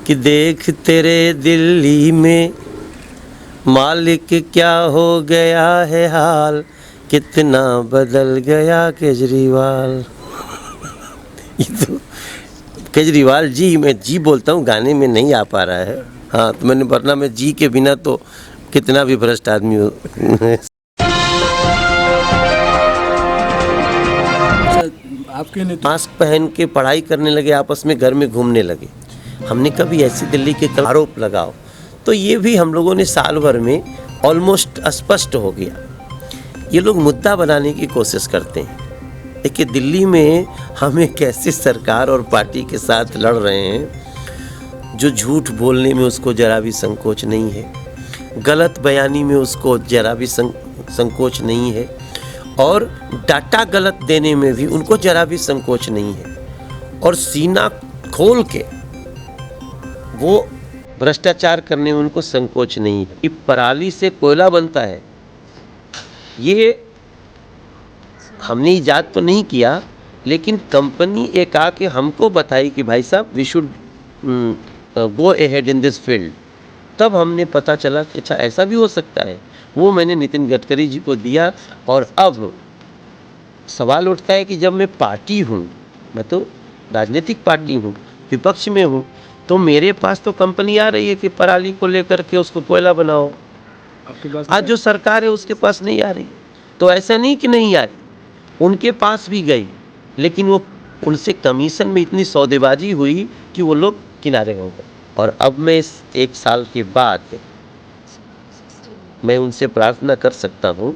कि देख तेरे दिल्ली में मालिक क्या हो गया है हाल, कितना बदल गया केजरीवाल। ये तो केजरीवाल जी, मैं जी बोलता हूँ, गाने में नहीं आ पा रहा है। हाँ, तो मैंने, वरना मैं जी के बिना तो कितना भी भ्रष्ट आदमी हो। आपके मास्क पहन के पढ़ाई करने लगे, आपस में घर में घूमने लगे। हमने कभी ऐसी दिल्ली के कल आरोप लगाओ, तो ये भी हम लोगों ने साल भर में ऑलमोस्ट स्पष्ट हो गया। ये लोग मुद्दा बनाने की कोशिश करते हैं। देखिए, दिल्ली में हम एक ऐसी सरकार और पार्टी के साथ लड़ रहे हैं जो झूठ बोलने में उसको जरा भी संकोच नहीं है, गलत बयानी में उसको जरा भी संकोच नहीं है, और डाटा गलत देने में भी उनको जरा भी संकोच नहीं है, और सीना खोल के वो भ्रष्टाचार करने में उनको संकोच नहीं है। कि पराली से कोयला बनता है, ये हमने ईजाद तो नहीं किया, लेकिन कंपनी एक आके हमको बताई कि भाई साहब we should go ahead in this field. तब हमने पता चला कि अच्छा ऐसा भी हो सकता है। वो मैंने नितिन गडकरी जी को दिया। और अब सवाल उठता है कि जब मैं पार्टी हूँ, मैं तो राजनीतिक पार्टी हूँ, विपक्ष में हूँ, तो मेरे पास तो कंपनी आ रही है कि पराली को लेकर के उसको कोयला बनाओ। आपके पास आज जो सरकार है उसके पास नहीं आ रही। तो ऐसा नहीं कि नहीं आ रही, उनके पास भी गई, लेकिन वो उनसे कमीशन में इतनी सौदेबाजी हुई कि वो लोग किनारे हो गए। और अब मैं इस एक साल के बाद मैं उनसे प्रार्थना कर सकता हूँ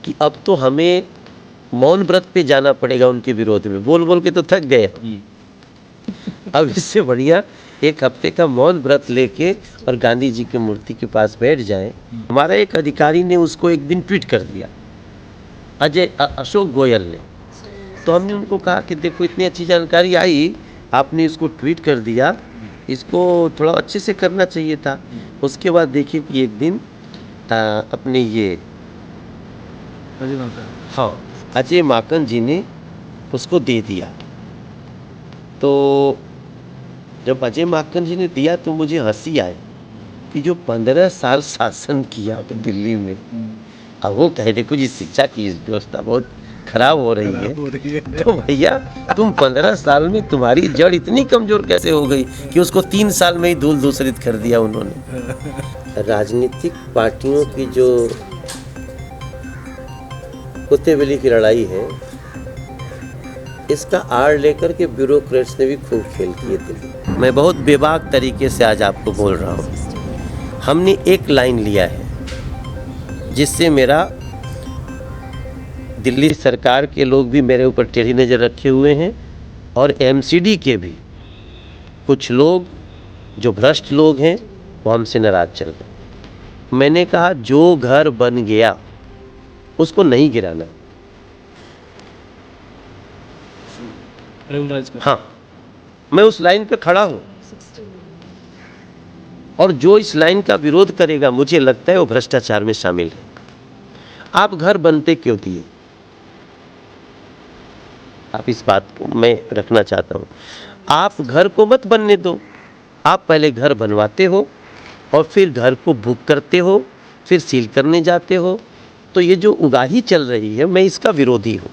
कि अब तो हमें मौन व्रत पे जाना पड़ेगा उनके विरोध में। बोल बोल के तो थक गए। अब इससे बढ़िया एक हफ्ते का मौन व्रत लेके और गांधी जी की मूर्ति के पास बैठ जाएं। हमारा एक अधिकारी ने उसको एक दिन ट्वीट कर दिया, अशोक गोयल ने। तो हमने उनको कहा कि देखो, इतनी अच्छी जानकारी आई, आपने इसको ट्वीट कर दिया, इसको थोड़ा अच्छे से करना चाहिए था। उसके बाद देखिए कि एक दिन अपने ये हाँ अजय माकन जी ने उसको दे दिया। तो जब अजय माकन जी ने दिया तो मुझे हंसी आई कि जो 15 साल शासन किया तो दिल्ली में, अब वो कह देखो जी शिक्षा की व्यवस्था बहुत खराब हो रही है। तो भैया, तुम 15 साल में तुम्हारी जड़ इतनी कमजोर कैसे हो गई कि उसको 3 साल में ही धूल धूसरित कर दिया उन्होंने। राजनीतिक पार्टियों की जो कुत्ते बिल्ली की लड़ाई है, इसका आड़ लेकर के ब्यूरोक्रेट्स ने भी खूब खेल किए दिल्ली। मैं बहुत बेबाक तरीके से आज आपको बोल रहा हूँ। हमने एक लाइन लिया है जिससे मेरा दिल्ली सरकार के लोग भी मेरे ऊपर टेढ़ी नज़र रखे हुए हैं, और एमसीडी के भी कुछ लोग जो भ्रष्ट लोग हैं वो हमसे नाराज चल रहे। मैंने कहा जो घर बन गया उसको नहीं गिराना। हाँ, मैं उस लाइन पे खड़ा हूं, और जो इस लाइन का विरोध करेगा मुझे लगता है वो भ्रष्टाचार में शामिल है। आप घर बनते क्यों दिए? आप इस बात को मैं रखना चाहता हूं। आप घर को मत बनने दो, आप पहले घर बनवाते हो और फिर घर को बुक करते हो, फिर सील करने जाते हो। तो ये जो उगाही चल रही है, मैं इसका विरोधी हूं।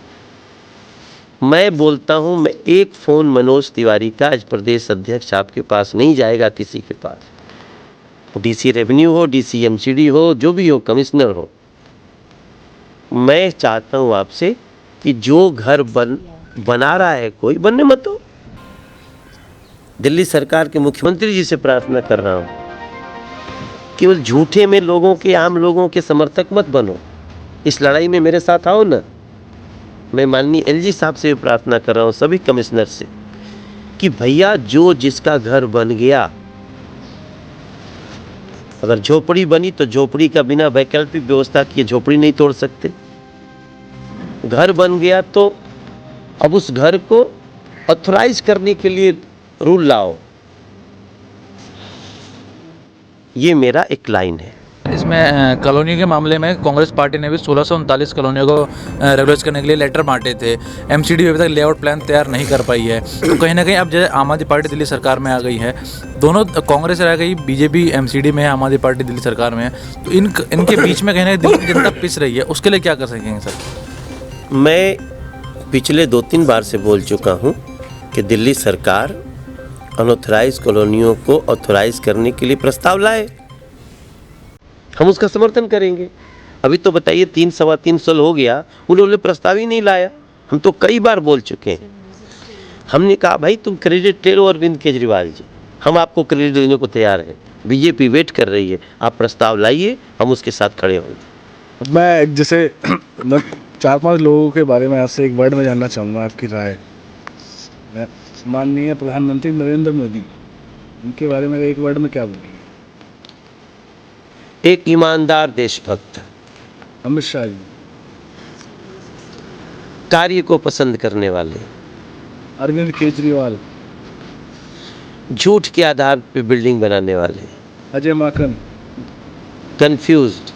मैं बोलता हूं, मैं एक फोन मनोज तिवारी का आज प्रदेश अध्यक्ष आपके पास नहीं जाएगा, किसी के पास, डीसी रेवेन्यू हो, डीसी एमसीडी हो, जो भी हो, कमिश्नर हो। मैं चाहता हूं आपसे कि जो घर बना रहा है कोई, बनने मत दो। दिल्ली सरकार के मुख्यमंत्री जी से प्रार्थना कर रहा हूं, केवल झूठे में लोगों के, आम लोगों के समर्थक मत बनो। इस लड़ाई में मेरे साथ आओ ना। मैं माननीय एलजी साहब से भी प्रार्थना कर रहा हूँ, सभी कमिश्नर से, कि भैया जो जिसका घर बन गया, अगर झोपड़ी बनी तो झोपड़ी का बिना वैकल्पिक व्यवस्था किए झोपड़ी नहीं तोड़ सकते। घर बन गया तो अब उस घर को ऑथराइज करने के लिए रूल लाओ। ये मेरा एक लाइन है। इसमें कॉलोनी के मामले में कांग्रेस पार्टी ने भी 1639 कॉलोनियों को रेगुलाइज करने के लिए लेटर बांटे थे। एमसीडी अभी तक लेआउट प्लान तैयार नहीं कर पाई है। तो कहीं ना कहीं अब जैसे आम आदमी पार्टी दिल्ली सरकार में आ गई है, दोनों कांग्रेस रह गई, बीजेपी एमसीडी में है, आम आदमी पार्टी दिल्ली सरकार में है, तो इनके बीच में कहीं ना कहीं दिल्ली की जनता पिस रही है, उसके लिए क्या कर सकेंगे सर? मैं पिछले 2-3 बार से बोल चुका हूँ कि दिल्ली सरकार अनऑथराइज कॉलोनियों को ऑथराइज करने के लिए प्रस्ताव लाए, हम उसका समर्थन करेंगे। अभी तो बताइए 3-3.25 साल हो गया, उन्होंने प्रस्ताव ही नहीं लाया। हम तो कई बार बोल चुके हैं। हमने कहा भाई तुम क्रेडिट ले लो अरविंद केजरीवाल जी, हम आपको क्रेडिट देने को तैयार हैं, बीजेपी वेट कर रही है, आप प्रस्ताव लाइए, हम उसके साथ खड़े होंगे। मैं जैसे 4-5 लोगों के बारे में आपसे एक वर्ड में जानना चाहूँगा, आपकी राय। मैं माननीय प्रधानमंत्री नरेंद्र मोदी, उनके बारे में एक वर्ड में क्या बोलेंगे? एक ईमानदार देशभक्त, अमित शाह जी, कार्य को पसंद करने वाले, अरविंद केजरीवाल, झूठ के आधार पे बिल्डिंग बनाने वाले, अजय माकन, कंफ्यूज्ड।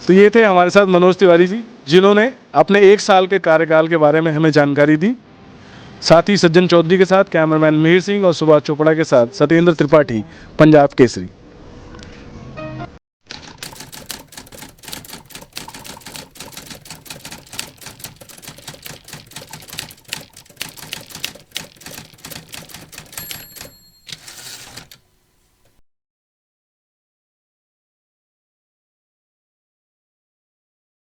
तो ये थे हमारे साथ मनोज तिवारी जी, जिन्होंने अपने 1 साल के कार्यकाल के बारे में हमें जानकारी दी। साथ ही सज्जन चौधरी के साथ कैमरामैन मिहिर सिंह और सुभाष चोपड़ा के साथ सत्येंद्र त्रिपाठी, पंजाब केसरी।